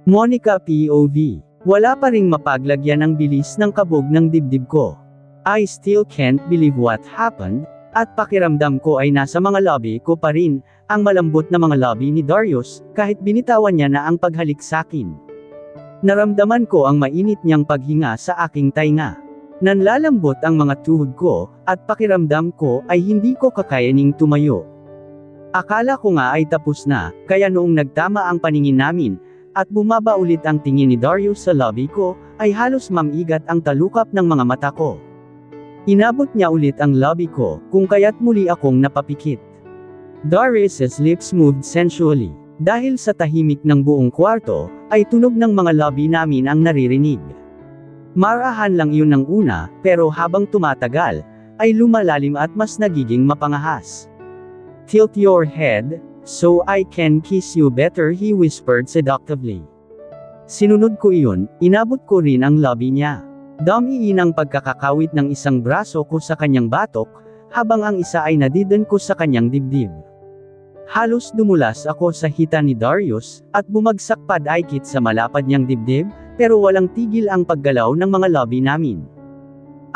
Monica POV. Wala pa ring mapaglagyan ang bilis ng kabog ng dibdib ko. I still can't believe what happened, at pakiramdam ko ay nasa mga labi ko pa rin, ang malambot na mga labi ni Darius, kahit binitawan niya na ang paghalik sakin. Naramdaman ko ang mainit niyang paghinga sa aking tainga. Nanlalambot ang mga tuhod ko, at pakiramdam ko ay hindi ko kakayaning tumayo. Akala ko nga ay tapos na, kaya noong nagtama ang paningin namin, at bumaba ulit ang tingin ni Darius sa labi ko, ay halos mamigat ang talukap ng mga mata ko. Inabot niya ulit ang labi ko, kung kaya't muli akong napapikit. Darius's lips moved sensually. Dahil sa tahimik ng buong kwarto, ay tunog ng mga labi namin ang naririnig. Marahan lang iyon ng una, pero habang tumatagal, ay lumalalim at mas nagiging mapangahas. Tilt your head, so I can kiss you better, he whispered seductively. Sinunod ko iyon, inabot ko rin ang labi niya. Damiin ang pagkakakawit ng isang braso ko sa kanyang batok, habang ang isa ay nadidan ko sa kanyang dibdib. Halos dumulas ako sa hita ni Darius, at bumagsak padaikit sa malapad niyang dibdib, pero walang tigil ang paggalaw ng mga labi namin.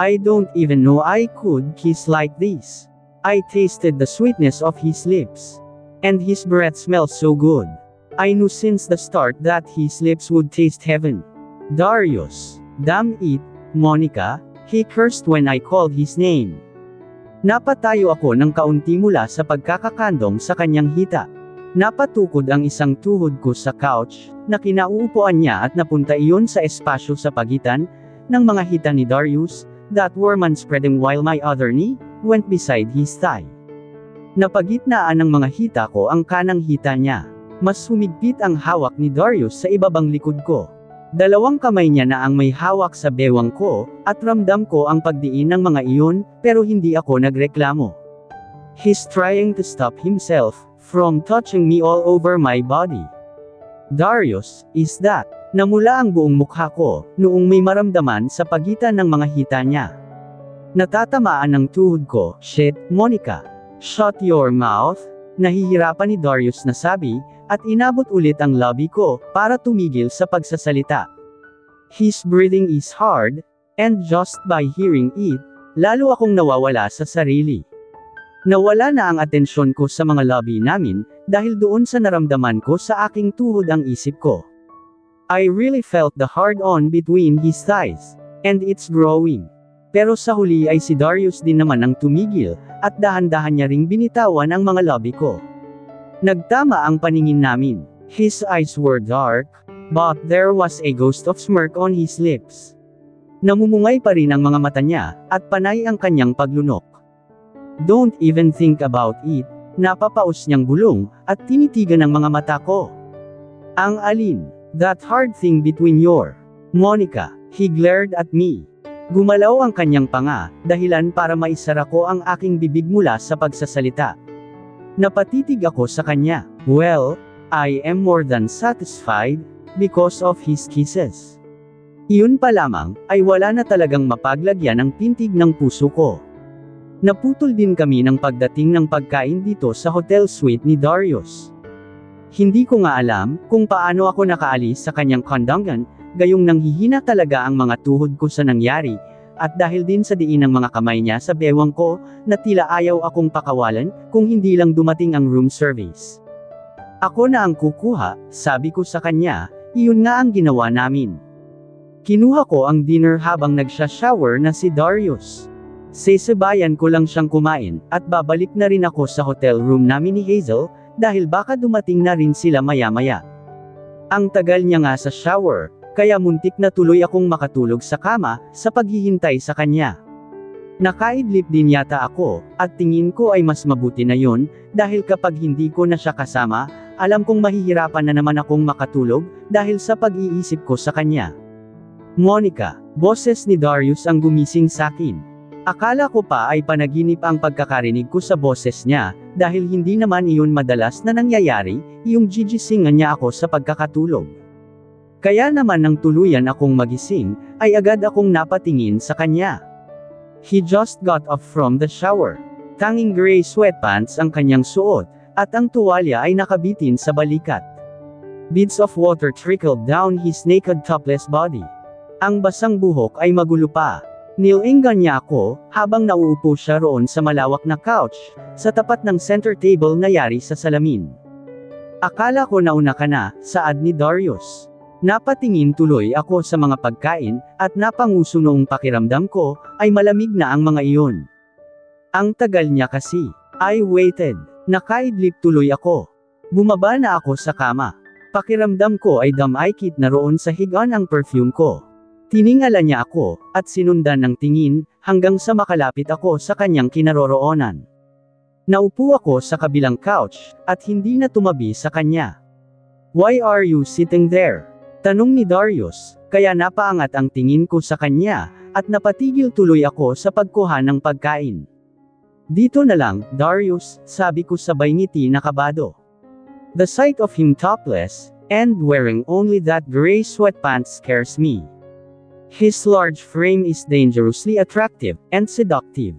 I don't even know I could kiss like this. I tasted the sweetness of his lips. And his breath smelled so good. I knew since the start that his lips would taste heaven. Darius, damn it, Monica, he cursed when I called his name. Napatayo ako ng kaunti mula sa pagkakakandong sa kanyang hita. Napatukod ang isang tuhod ko sa couch, na kinauupuan niya at napunta iyon sa espasyo sa pagitan, ng mga hita ni Darius, that were man-spreading while my other knee, went beside his thigh. Napagitnaan ng mga hita ko ang kanang hita niya. Mas humigpit ang hawak ni Darius sa ibabang likod ko. Dalawang kamay niya na ang may hawak sa bewang ko, at ramdam ko ang pagdiin ng mga iyon, pero hindi ako nagreklamo. He's trying to stop himself from touching me all over my body. Darius, is that? Namula ang buong mukha ko, noong may maramdaman sa pagitan ng mga hita niya. Natatamaan ng tuhod ko, shit, Monica. Shut your mouth, nahihirapan ni Darius na sabi, at inabot ulit ang labi ko, para tumigil sa pagsasalita. His breathing is hard, and just by hearing it, lalo akong nawawala sa sarili. Nawala na ang atensyon ko sa mga labi namin, dahil doon sa naramdaman ko sa aking tuhod ang isip ko. I really felt the hard-on between his thighs, and it's growing. Pero sa huli ay si Darius din naman ang tumigil, at dahan-dahan niya ring binitawan ang mga labi ko. Nagtama ang paningin namin. His eyes were dark, but there was a ghost of smirk on his lips. Namumungay pa rin ang mga mata niya, at panay ang kanyang paglunok. Don't even think about it, napapaus niyang bulong, at tinitigan ang mga mata ko. Ang alin? That hard thing between your... Monica, he glared at me. Gumalaw ang kanyang panga, dahilan para maisara ko ang aking bibig mula sa pagsasalita. Napatitig ako sa kanya. Well, I am more than satisfied, because of his kisses. Iyon pa lamang, ay wala na talagang mapaglagyan ang pintig ng puso ko. Naputol din kami ng pagdating ng pagkain dito sa hotel suite ni Darius. Hindi ko nga alam, kung paano ako nakaalis sa kanyang kondangan, gayong nanghihina talaga ang mga tuhod ko sa nangyari, at dahil din sa diin ng mga kamay niya sa bewang ko, na tila ayaw akong pakawalan, kung hindi lang dumating ang room service. Ako na ang kukuha, sabi ko sa kanya, iyon nga ang ginawa namin. Kinuha ko ang dinner habang nagsha-shower na si Darius. Sasabayan ko lang siyang kumain, at babalik na rin ako sa hotel room namin ni Hazel, dahil baka dumating na rin sila maya-maya. Ang tagal niya nga sa shower, kaya muntik na tuloy akong makatulog sa kama, sa paghihintay sa kanya. Nakaidlip din yata ako, at tingin ko ay mas mabuti na yon, dahil kapag hindi ko na siya kasama, alam kong mahihirapan na naman akong makatulog, dahil sa pag-iisip ko sa kanya. Monica, boses ni Darius ang gumising sakin. Akala ko pa ay panaginip ang pagkakarinig ko sa boses niya, dahil hindi naman iyon madalas na nangyayari, yung gigisingan niya ako sa pagkakatulog. Kaya naman nang tuluyan akong magising, ay agad akong napatingin sa kanya. He just got off from the shower. Tanging gray sweatpants ang kanyang suot, at ang tuwalya ay nakabitin sa balikat. Beads of water trickled down his naked topless body. Ang basang buhok ay magulo pa. Nilinggan niya ako, habang nauupo siya roon sa malawak na couch, sa tapat ng center table na yari sa salamin. Akala ko nauna ka na, saad ni Darius. Napatingin tuloy ako sa mga pagkain, at napanguso noong pakiramdam ko, ay malamig na ang mga iyon. Ang tagal niya kasi. I waited. Nakaidlip tuloy ako. Bumaba na ako sa kama. Pakiramdam ko ay damaykit na roon sa higaan ang perfume ko. Tiningala niya ako, at sinundan ng tingin, hanggang sa makalapit ako sa kanyang kinaroroonan. Naupo ako sa kabilang couch, at hindi na tumabi sa kanya. Why are you sitting there? Tanong ni Darius, kaya napaangat ang tingin ko sa kanya, at napatigil tuloy ako sa pagkuha ng pagkain. Dito na lang, Darius, sabi ko sabay ngiti na kabado. The sight of him topless, and wearing only that gray sweatpants scares me. His large frame is dangerously attractive, and seductive.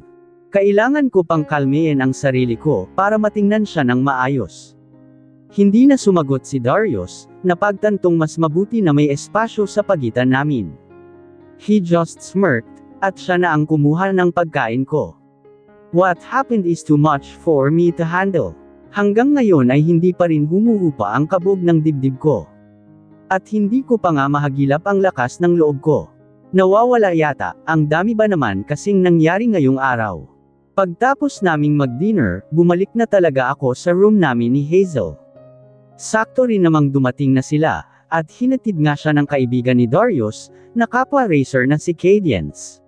Kailangan ko pang kalmayin ang sarili ko, para matingnan siya ng maayos. Hindi na sumagot si Darius, napagtantong mas mabuti na may espasyo sa pagitan namin. He just smirked, at siya na ang kumuha ng pagkain ko. What happened is too much for me to handle. Hanggang ngayon ay hindi pa rin humuhupa ang kabog ng dibdib ko. At hindi ko pa nga mahagilap ang lakas ng loob ko. Nawawala yata, ang dami ba naman kasing nangyari ngayong araw. Pagtapos naming mag-dinner, bumalik na talaga ako sa room namin ni Hazel. Sakto rin namang dumating na sila, at hinatid nga siya ng kaibigan ni Darius, na kapwa racer na si Cadence.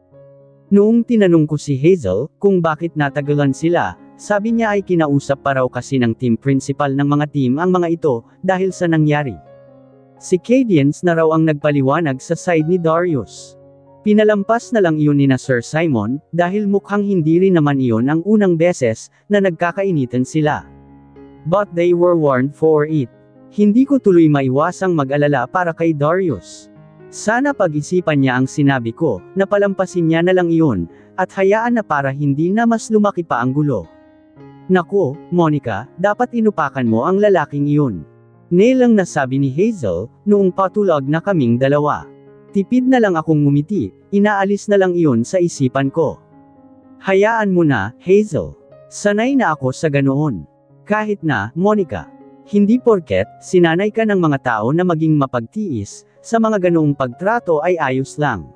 Noong tinanong ko si Hazel, kung bakit natagalan sila, sabi niya ay kinausap pa raw kasi ng team principal ng mga team ang mga ito, dahil sa nangyari. Si Cadence na raw ang nagpaliwanag sa side ni Darius. Pinalampas na lang iyon ni na Sir Simon, dahil mukhang hindi rin naman iyon ang unang beses, na nagkakainitan sila. But they were warned for it. Hindi ko tuloy maiwasang mag-alala para kay Darius. Sana pag-isipan niya ang sinabi ko, na palampasin niya na lang iyon, at hayaan na para hindi na mas lumaki pa ang gulo. Nako, Monica, dapat inupakan mo ang lalaking iyon. Nilang nasabi ni Hazel, noong patulog na kaming dalawa. Tipid na lang akong ngumiti, inaalis na lang iyon sa isipan ko. Hayaan mo na, Hazel. Sanay na ako sa ganoon. Kahit na, Monica. Hindi porket, sinanay ka ng mga tao na maging mapagtiis, sa mga ganoong pagtrato ay ayos lang.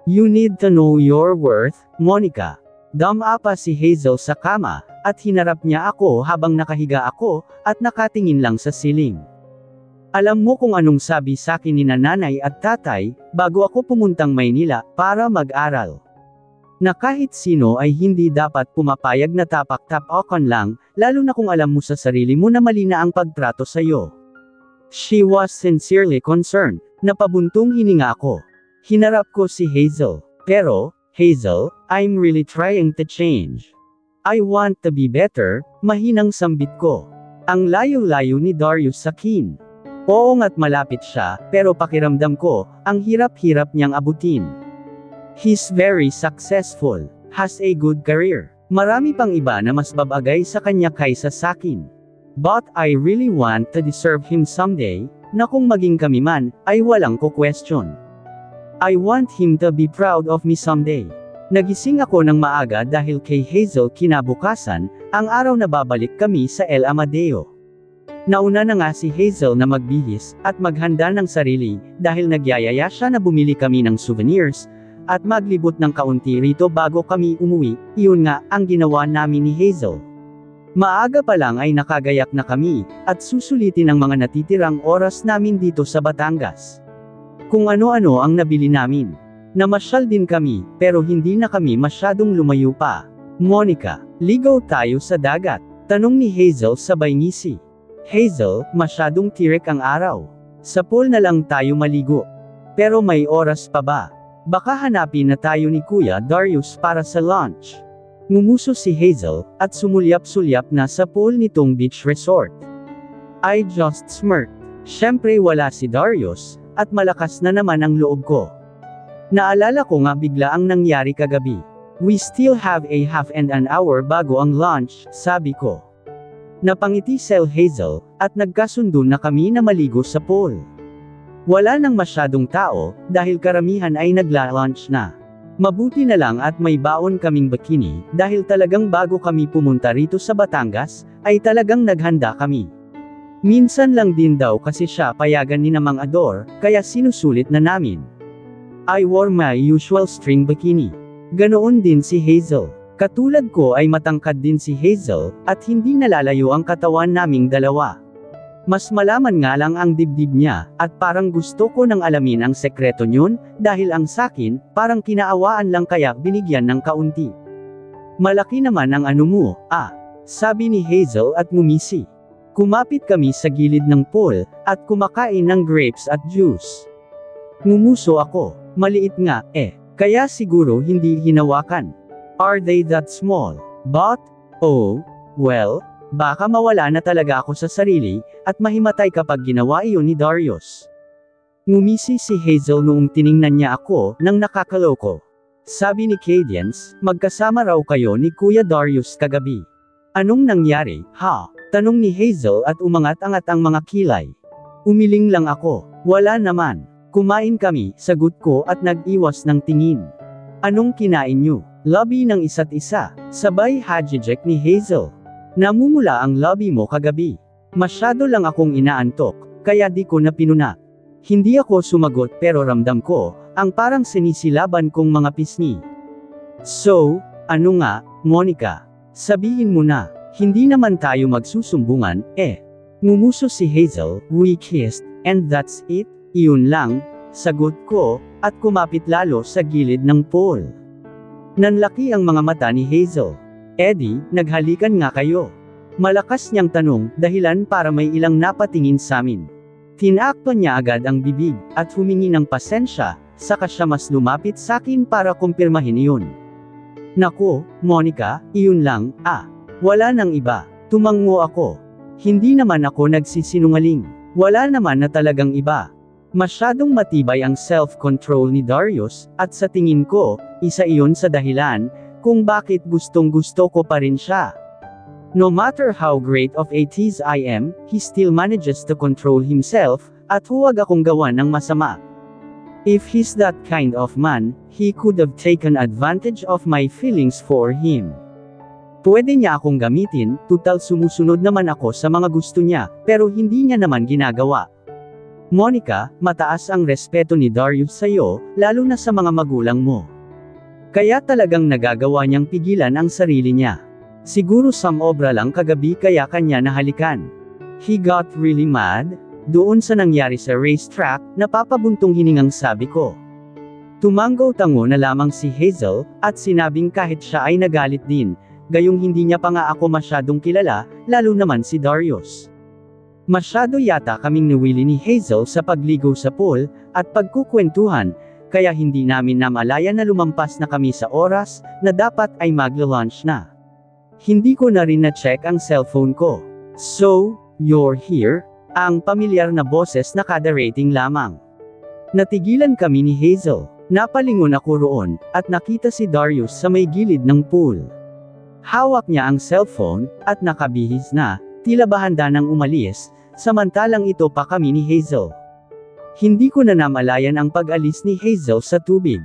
You need to know your worth, Monica. Dumapa si Hazel sa kama, at hinarap niya ako habang nakahiga ako, at nakatingin lang sa siling. Alam mo kung anong sabi sa akin ni nanay at tatay, bago ako pumuntang Maynila, para mag-aral. Na kahit sino ay hindi dapat pumapayag na tapak-tapakan lang, lalo na kung alam mo sa sarili mo na mali na ang pagtrato sa'yo. She was sincerely concerned. Napabuntong hininga ako. Hinarap ko si Hazel. Pero, Hazel, I'm really trying to change. I want to be better, mahinang sambit ko. Ang layo-layo ni Darius sa akin. Oo nga't malapit siya, pero pakiramdam ko, ang hirap-hirap niyang abutin. He's very successful, has a good career. Marami pang iba na mas babagay sa kanya kaysa sakin. But I really want to deserve him someday, na kung maging kami man, ay walang ko-question. I want him to be proud of me someday. Nagising ako ng maaga dahil kay Hazel kinabukasan, ang araw na babalik kami sa El Amadeo. Nauna na nga si Hazel na magbihis, at maghanda ng sarili, dahil nagyayaya siya na bumili kami ng souvenirs, at maglibot ng kaunti rito bago kami umuwi. Iyon nga, ang ginawa namin ni Hazel. Maaga pa lang ay nakagayak na kami, at susulitin ang mga natitirang oras namin dito sa Batangas. Kung ano-ano ang nabili namin. Namasyal din kami, pero hindi na kami masyadong lumayo pa. Monica, ligaw tayo sa dagat? Tanong ni Hazel sabay ngisi. Hazel, masyadong tirik ang araw. Sa pool na lang tayo maligo. Pero may oras pa ba? Baka hanapin na tayo ni Kuya Darius para sa lunch. Ngumuso si Hazel, at sumulyap-sulyap na sa pool nitong beach resort. I just smirked. Siyempre wala si Darius, at malakas na naman ang loob ko. Naalala ko nga bigla ang nangyari kagabi. We still have a half and an hour bago ang lunch, sabi ko. Napangiti si Hazel, at nagkasundo na kami na maligo sa pool. Wala nang masyadong tao, dahil karamihan ay nagla-lunch na. Mabuti na lang at may baon kaming bikini, dahil talagang bago kami pumunta rito sa Batangas, ay talagang naghanda kami. Minsan lang din daw kasi siya payagan ni Mang Ador, kaya sinusulit na namin. I wore my usual string bikini. Ganoon din si Hazel. Katulad ko ay matangkad din si Hazel, at hindi nalalayo ang katawan naming dalawa. Mas malaman nga lang ang dibdib niya, at parang gusto ko nang alamin ang sekreto niyon, dahil ang sakin, parang kinaawaan lang kaya binigyan ng kaunti. Malaki naman ang ano mo, sabi ni Hazel at ngumisi. Kumapit kami sa gilid ng pool, at kumakain ng grapes at juice. Ngumuso ako, maliit nga, kaya siguro hindi hinawakan. Are they that small? But, oh, well, baka mawala na talaga ako sa sarili, at mahimatay kapag ginawa iyon ni Darius. Ngumisi si Hazel noong tiningnan niya ako, nang nakakaloko. Sabi ni Cadence, magkasama raw kayo ni Kuya Darius kagabi. Anong nangyari, ha? Tanong ni Hazel at umangat-angat ang mga kilay. Umiling lang ako, wala naman. Kumain kami, sagot ko at nag-iwas ng tingin. Anong kinain niyo? Lobby ng isa't isa, sabay hajijek ni Hazel. Namumula ang lobby mo kagabi. Masyado lang akong inaantok, kaya di ko na pinuna. Hindi ako sumagot pero ramdam ko, ang parang sinisilaban kong mga pisngi. So, ano nga, Monica? Sabihin mo na, hindi naman tayo magsusumbungan, Ngumuso si Hazel, we kissed, and that's it, iyon lang, sagot ko, at kumapit lalo sa gilid ng pool. Nanlaki ang mga mata ni Hazel. Eddie, naghalikan nga kayo. Malakas niyang tanong, dahilan para may ilang napatingin samin. Tinakpan niya agad ang bibig, at humingi ng pasensya, saka siya mas lumapit sakin para kumpirmahin iyon. Nako, Monica, iyon lang, wala nang iba. Tumango ako. Hindi naman ako nagsisinungaling. Wala naman na talagang iba. Masyadong matibay ang self-control ni Darius, at sa tingin ko, isa iyon sa dahilan, kung bakit gustong-gusto ko pa rin siya. No matter how great of a tease I am, he still manages to control himself, at huwag akong gawan ng masama. If he's that kind of man, he could have taken advantage of my feelings for him. Pwede niya akong gamitin, tutal sumusunod naman ako sa mga gusto niya, pero hindi niya naman ginagawa. Monica, mataas ang respeto ni Darius sa'yo, lalo na sa mga magulang mo. Kaya talagang nagagawa niyang pigilan ang sarili niya. Siguro samobra lang kagabi kaya kanya nahalikan. He got really mad, doon sa nangyari sa racetrack, napapabuntong hiningang sabi ko. Tumanggo-tango na lamang si Hazel, at sinabing kahit siya ay nagalit din, gayong hindi niya pa nga ako masyadong kilala, lalo naman si Darius. Masyado yata kaming niwili ni Hazel sa pagligo sa pool, at pagkukwentuhan, kaya hindi namin namalaya na lumampas na kami sa oras, na dapat ay magla-lunch na. Hindi ko na rin na-check ang cellphone ko. So, you're here? Ang pamilyar na boses na kada rating lamang. Natigilan kami ni Hazel. Napalingon ako roon, at nakita si Darius sa may gilid ng pool. Hawak niya ang cellphone, at nakabihis na, tila ba handa nang umalis, samantalang ito pa kami ni Hazel. Hindi ko na namalayan ang pag-alis ni Hazel sa tubig.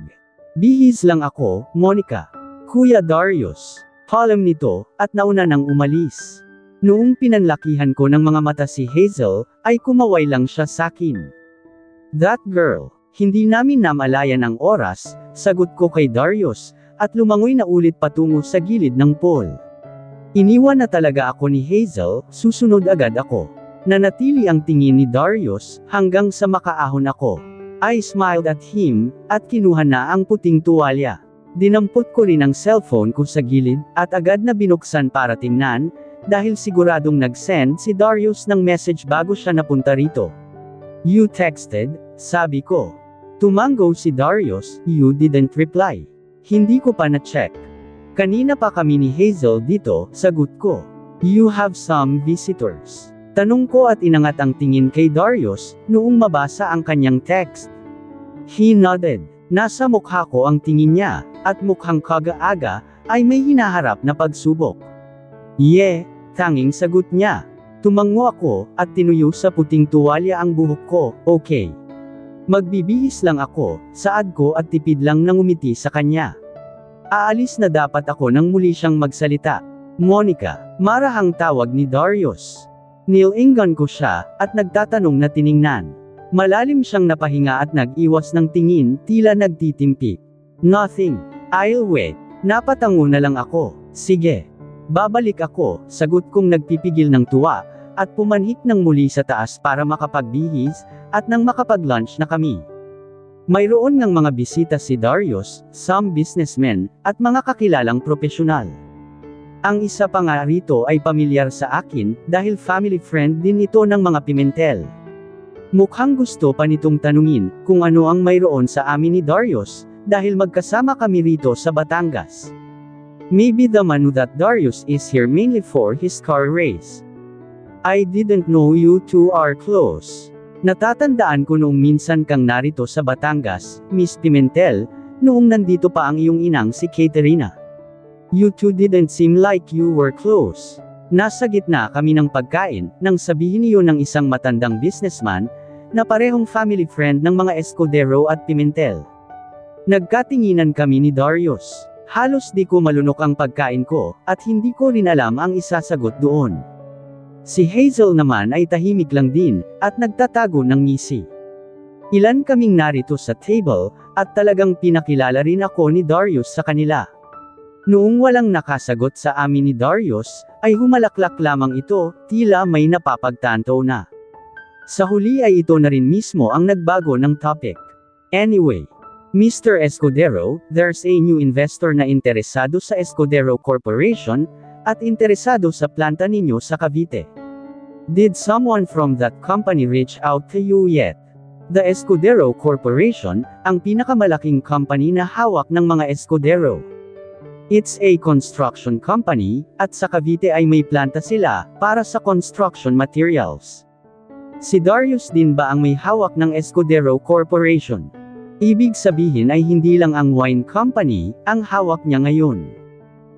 Bihis lang ako, Monica. Kuya Darius. Palem nito, at nauna nang umalis. Noong pinanlakihan ko ng mga mata si Hazel, ay kumaway lang siya sakin. That girl. Hindi namin namalayan ang oras, sagot ko kay Darius, at lumangoy na ulit patungo sa gilid ng pool. Iniwan na talaga ako ni Hazel, susunod agad ako. Nanatili ang tingin ni Darius, hanggang sa makaahon ako. I smiled at him, at kinuha na ang puting tuwalya. Dinampot ko rin ang cellphone ko sa gilid, at agad na binuksan para tingnan, dahil siguradong nag-send si Darius ng message bago siya napunta rito. You texted, sabi ko. Tumango si Darius, you didn't reply. Hindi ko pa na-check. Kanina pa kami ni Hazel dito, sagot ko. You have some visitors. Tanong ko at inangat ang tingin kay Darius, noong mabasa ang kanyang text. He nodded. Nasa mukha ko ang tingin niya, at mukhang kaga-aga, ay may hinaharap na pagsubok. Yeah, Tanging sagot niya. Tumango ako, at tinuyo sa puting tuwalya ang buhok ko. Okay. Magbibihis lang ako, saad ko at tipid lang nang umiti sa kanya. Aalis na dapat ako nang muli siyang magsalita. Monica, marahang tawag ni Darius. Nilingan ko siya, at nagtatanong na tiningnan. Malalim siyang napahinga at nag-iwas ng tingin, tila nagtitimpik. Nothing. I'll wait. Napatango na lang ako. Sige. Babalik ako, sagot kong nagpipigil ng tuwa, at pumanhik ng muli sa taas para makapagbihis, at nang makapag-lunch na kami. Mayroon ngang mga bisita si Darius, some businessmen, at mga kakilalang propesyonal. Ang isa pa nga rito ay pamilyar sa akin, dahil family friend din ito ng mga Pimentel. Mukhang gusto pa nitong tanungin, kung ano ang mayroon sa amin ni Darius, dahil magkasama kami rito sa Batangas. Maybe the man that Darius is here mainly for his car race. I didn't know you two are close. Natatandaan ko noong minsan kang narito sa Batangas, Miss Pimentel, noong nandito pa ang iyong inang si Caterina. You two didn't seem like you were close. Nasa gitna kami ng pagkain, nang sabihin niyo ng isang matandang businessman, na parehong family friend ng mga Escudero at Pimentel. Nagkatinginan kami ni Darius. Halos di ko malunok ang pagkain ko, at hindi ko rin alam ang isasagot doon. Si Hazel naman ay tahimik lang din, at nagtatago ng ngisi. Ilan kaming narito sa table, at talagang pinakilala rin ako ni Darius sa kanila. Noong walang nakasagot sa amin ni Darius, ay humalaklak lamang ito, tila may napapagtanto na. Sa huli ay ito na rin mismo ang nagbago ng topic. Anyway, Mr. Escudero, there's a new investor na interesado sa Escudero Corporation, at interesado sa planta ninyo sa Cavite. Did someone from that company reach out to you yet? The Escudero Corporation, ang pinakamalaking company na hawak ng mga Escudero. It's a construction company, at sa Cavite ay may planta sila, para sa construction materials. Si Darius din ba ang may hawak ng Escudero Corporation? Ibig sabihin ay hindi lang ang wine company, ang hawak niya ngayon.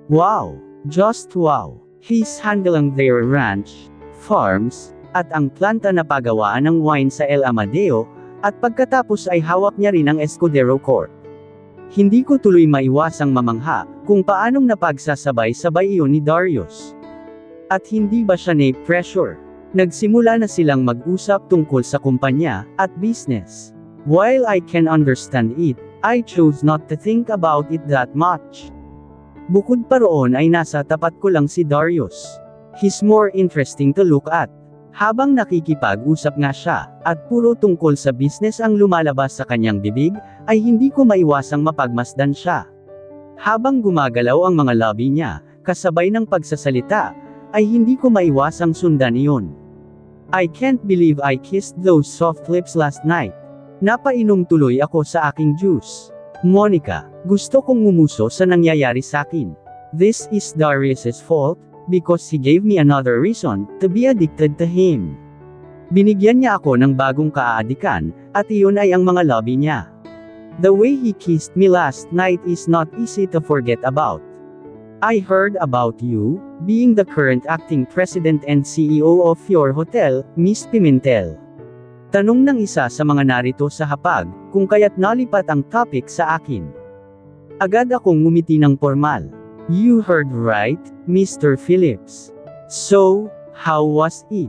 Wow! Just wow! He's handling their ranch, farms, at ang planta na pagawaan ng wine sa El Amadeo, at pagkatapos ay hawak niya rin ang Escudero Corp. Hindi ko tuloy maiwasang mamangha, kung paanong napagsasabay-sabay iyon ni Darius. At hindi ba siya na-pressure? Nagsimula na silang mag-usap tungkol sa kumpanya, at business. While I can understand it, I chose not to think about it that much. Bukod pa roon ay nasa tapat ko lang si Darius. He's more interesting to look at. Habang nakikipag-usap nga siya, at puro tungkol sa business ang lumalabas sa kanyang bibig, ay hindi ko maiwasang mapagmasdan siya. Habang gumagalaw ang mga labi niya, kasabay ng pagsasalita, ay hindi ko maiwasang sundan iyon. I can't believe I kissed those soft lips last night. Napainom tuloy ako sa aking juice. Monica, gusto kong ngumuso sa nangyayari sa akin. This is Darius's fault, because he gave me another reason to be addicted to him. Binigyan niya ako ng bagong kaaadikan, at iyon ay ang mga lobby niya. The way he kissed me last night is not easy to forget about. I heard about you, being the current acting president and CEO of your hotel, Miss Pimentel. Tanong ng isa sa mga narito sa hapag, kung kaya't nalipat ang topic sa akin. Agad akong ngumiti ng formal. You heard right, Mr. Phillips. So, how was it?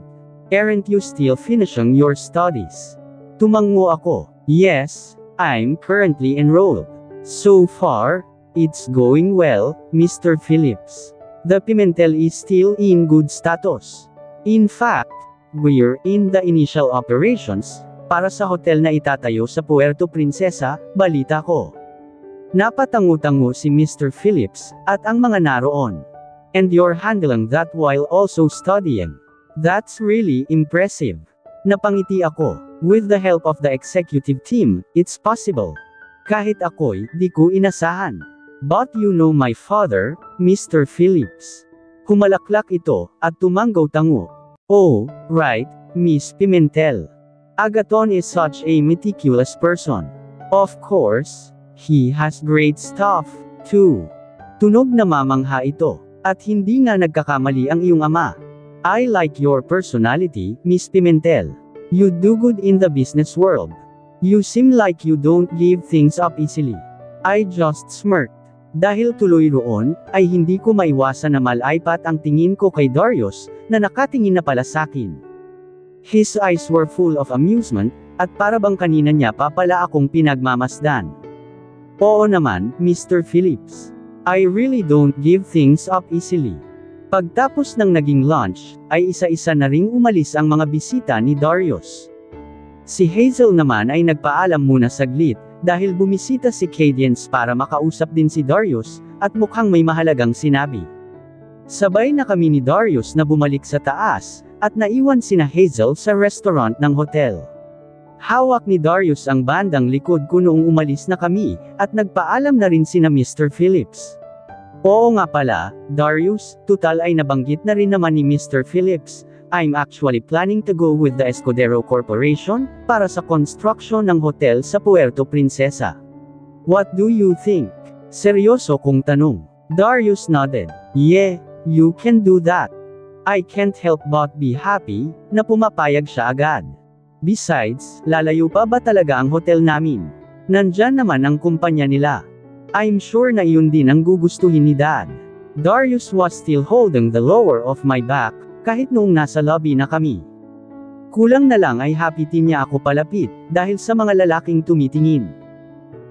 Aren't you still finishing your studies? Tumango ako. Yes, I'm currently enrolled. So far, it's going well, Mr. Phillips. The Pimentel is still in good status. In fact, we're in the initial operations, para sa hotel na itatayo sa Puerto Princesa, balita ko. Napatango-tango si Mr. Phillips, at ang mga naroon. And you're handling that while also studying. That's really impressive. Napangiti ako. With the help of the executive team, it's possible. Kahit ako'y, di ko inasahan. But you know my father, Mr. Phillips. Humalaklak ito, at tumanggaw-tango. Oh, right, Miss Pimentel. Agaton is such a meticulous person. Of course, he has great stuff, too. Tunog na mamangha ito. At hindi nga nagkakamali ang iyong ama. I like your personality, Miss Pimentel. You do good in the business world. You seem like you don't give things up easily. I just smirked. Dahil tuloy roon, ay hindi ko maiwasan na malaipat ang tingin ko kay Darius, na nakatingin na pala sakin. His eyes were full of amusement, at para bang kanina niya pa pala akong pinagmamasdan. Oo naman, Mr. Phillips. I really don't give things up easily. Pagtapos ng naging lunch, ay isa-isa na ring umalis ang mga bisita ni Darius. Si Hazel naman ay nagpaalam muna saglit, dahil bumisita si Cadence para makausap din si Darius, at mukhang may mahalagang sinabi. Sabay na kami ni Darius na bumalik sa taas, at naiwan sina Hazel sa restaurant ng hotel. Hawak ni Darius ang bandang likod ko noong umalis na kami, at nagpaalam na rin sina Mr. Phillips. Oo nga pala, Darius, tutal ay nabanggit na rin naman ni Mr. Phillips, I'm actually planning to go with the Escudero Corporation, para sa construction ng hotel sa Puerto Princesa. What do you think? Seryoso kong tanong. Darius nodded. Yeah, you can do that. I can't help but be happy, na pumapayag siya agad. Besides, lalayo pa ba talaga ang hotel namin? Nandyan naman ang kumpanya nila. I'm sure na iyon din ang gugustuhin ni Dad. Darius was still holding the lower of my back, kahit noong nasa lobby na kami. Kulang na lang ay hapitin niya ako palapit, dahil sa mga lalaking tumitingin.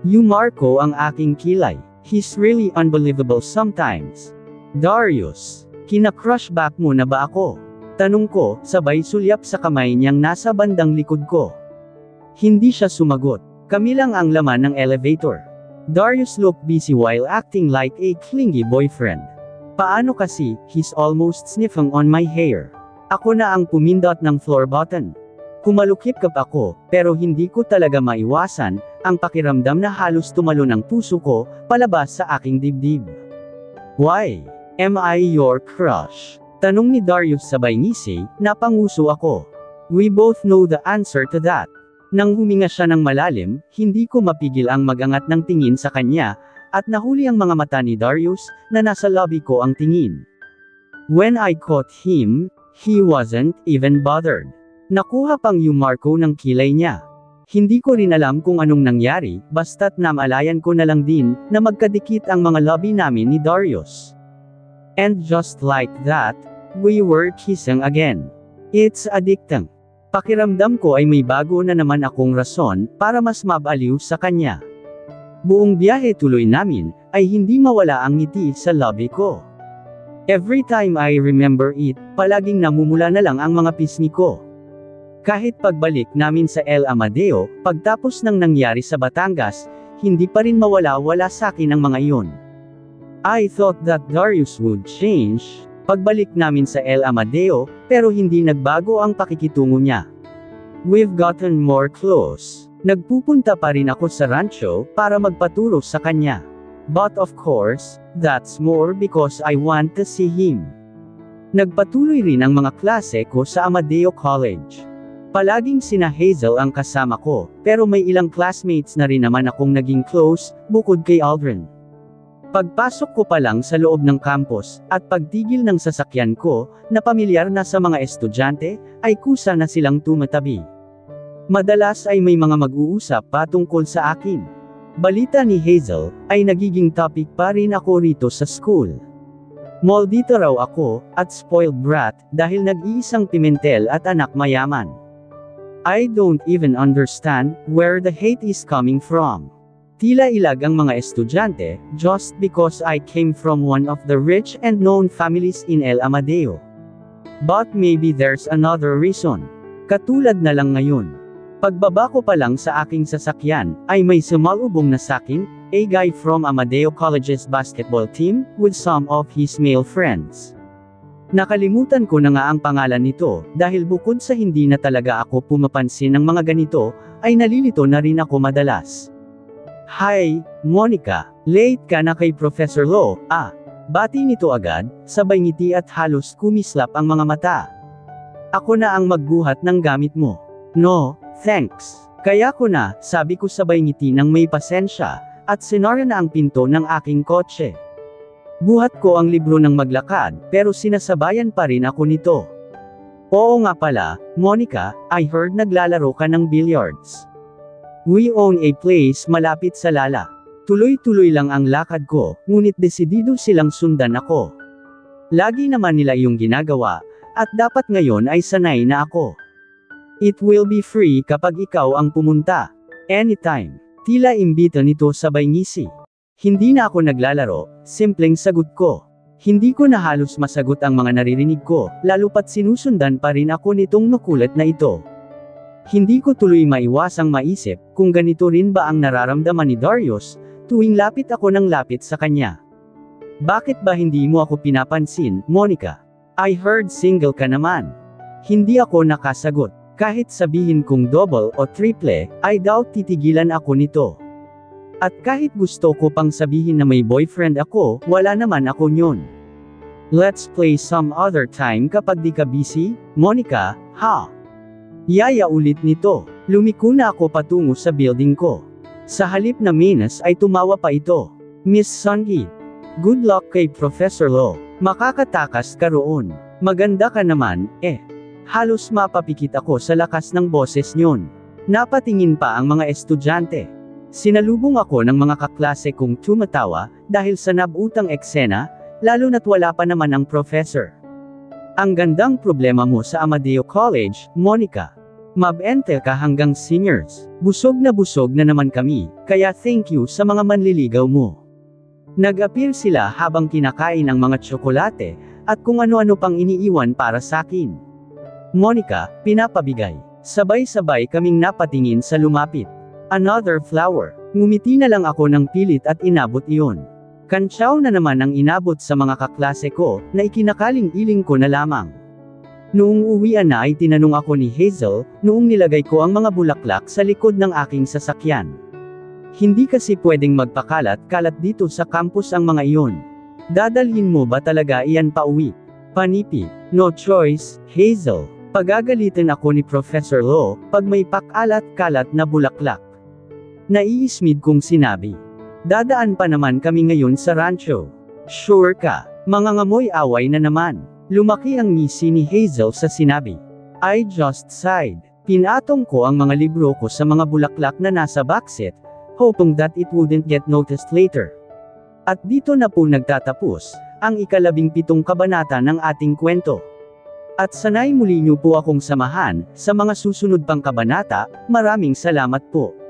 You Marco ang aking kilay. He's really unbelievable sometimes. Darius, kina-crush back mo na ba ako? Tanong ko, sabay sulyap sa kamay niyang nasa bandang likod ko. Hindi siya sumagot. Kami lang ang laman ng elevator. Darius looked busy while acting like a clingy boyfriend. Paano kasi, he's almost sniffing on my hair. Ako na ang pumindot ng floor button. Kumalukip-kap ako, pero hindi ko talaga maiwasan, ang pakiramdam na halos tumalon ang puso ko, palabas sa aking dibdib. Why? Am I your crush? Tanong ni Darius sabay ngisi, napanguso ako. We both know the answer to that. Nang huminga siya ng malalim, hindi ko mapigil ang magangat ng tingin sa kanya, at nahuli ang mga mata ni Darius, na nasa lobby ko ang tingin. When I caught him, he wasn't even bothered. Nakuha pang yung Marco ng kilay niya. Hindi ko rin alam kung anong nangyari, basta't namalayan ko na lang din, na magkadikit ang mga lobby namin ni Darius. And just like that, we were kissing again. It's addicting. Pakiramdam ko ay may bago na naman akong rason, para mas mabaliw sa kanya. Buong biyahe tuloy namin, ay hindi mawala ang ngiti sa lobby ko. Every time I remember it, palaging namumula na lang ang mga pisngi ko. Kahit pagbalik namin sa El Amadeo, pagtapos ng nangyari sa Batangas, hindi pa rin mawala-wala sa akin ang mga iyon. I thought that Darius would change, pagbalik namin sa El Amadeo, pero hindi nagbago ang pakikitungo niya. We've gotten more close. Nagpupunta pa rin ako sa rancho, para magpaturo sa kanya. But of course, that's more because I want to see him. Nagpatuloy rin ang mga klase ko sa Amadeo College. Palaging sina Hazel ang kasama ko, pero may ilang classmates na rin naman akong naging close, bukod kay Aldrin. Pagpasok ko pa lang sa loob ng campus, at pagtigil ng sasakyan ko, na pamilyar na sa mga estudyante, ay kusa na silang tumatabi. Madalas ay may mga mag-uusap patungkol sa akin. Balita ni Hazel, ay nagiging topic pa rin ako rito sa school. Maldito raw ako, at spoiled brat, dahil nag-iisang Pimentel at anak mayaman. I don't even understand, where the hate is coming from. Tila ilag ang mga estudyante, just because I came from one of the rich and known families in El Amadeo. But maybe there's another reason. Katulad na lang ngayon. Pagbaba ko pa lang sa aking sasakyan, ay may sumalubong na sakin, a guy from Amadeo College's basketball team, with some of his male friends. Nakalimutan ko na nga ang pangalan nito, dahil bukod sa hindi na talaga ako pumapansin ng mga ganito, ay nalilito na rin ako madalas. Hi, Monica, late ka na kay Professor Lo, Bati nito agad, sabay ngiti at halos kumislap ang mga mata. Ako na ang magbuhat ng gamit mo. No, thanks. Kaya ko na, sabi ko sabay ngiti ng may pasensya, at sinara na ang pinto ng aking kotse. Buhat ko ang libro ng maglakad, pero sinasabayan pa rin ako nito. Oo nga pala, Monica, I heard naglalaro ka ng billiards. We own a place malapit sa Lala. Tuloy-tuloy lang ang lakad ko, ngunit desidido silang sundan ako. Lagi naman nila yung ginagawa, at dapat ngayon ay sanay na ako. It will be free kapag ikaw ang pumunta. Anytime. Tila imbita nito sabay ngisi. Hindi na ako naglalaro, simpleng sagot ko. Hindi ko na halos masagot ang mga naririnig ko, lalo pat sinusundan pa rin ako nitong nakulat na ito. Hindi ko tuloy maiwasang maisip, kung ganito rin ba ang nararamdaman ni Darius, tuwing lapit ako ng lapit sa kanya. Bakit ba hindi mo ako pinapansin, Monica? I heard single ka naman. Hindi ako nakasagot. Kahit sabihin kong double o triple, I doubt titigilan ako nito. At kahit gusto ko pang sabihin na may boyfriend ako, wala naman ako nyon. Let's play some other time kapag di ka busy, Monica, ha? Yaya ulit nito. Lumiko na ako patungo sa building ko. Sa halip na minus ay tumawa pa ito. Miss Sunheat. Good luck kay Professor Lo. Makakatakas ka roon. Maganda ka naman, eh. Halos mapapikit ako sa lakas ng boses nyon. Napatingin pa ang mga estudyante. Sinalubong ako ng mga kaklase kong tumatawa, dahil sa nabutang eksena, lalo na't wala pa naman ang professor. Ang gandang problema mo sa Amadeo College, Monica. Mabente ka hanggang seniors. Busog na naman kami, kaya thank you sa mga manliligaw mo. Nag-appear sila habang kinakain ang mga tsokolate, at kung ano-ano pang iniiwan para sa akin. Monica, pinapabigay. Sabay-sabay kaming napatingin sa lumapit. Another flower. Ngumiti na lang ako ng pilit at inabot iyon. Kantsaw na naman ang inabot sa mga kaklase ko, na ikinakaling-iling ko na lamang. Noong uwian na ay tinanong ako ni Hazel, noong nilagay ko ang mga bulaklak sa likod ng aking sasakyan. Hindi kasi pwedeng magpakalat-kalat dito sa campus ang mga iyon. Dadalhin mo ba talaga iyan pauwi? Panipi. No choice, Hazel. Pagagalitan ako ni Professor Lo, pag may pakalat-kalat na bulaklak. Naiismid kong sinabi. Dadaan pa naman kami ngayon sa rancho. Sure ka, mangangamoy away na naman. Lumaki ang ngisi ni Hazel sa sinabi. I just sighed. Pinatong ko ang mga libro ko sa mga bulaklak na nasa boxset, hoping that it wouldn't get noticed later. At dito na po nagtatapos, ang 17 kabanata ng ating kwento. At sanay muli niyo po akong samahan, sa mga susunod pang kabanata. Maraming salamat po.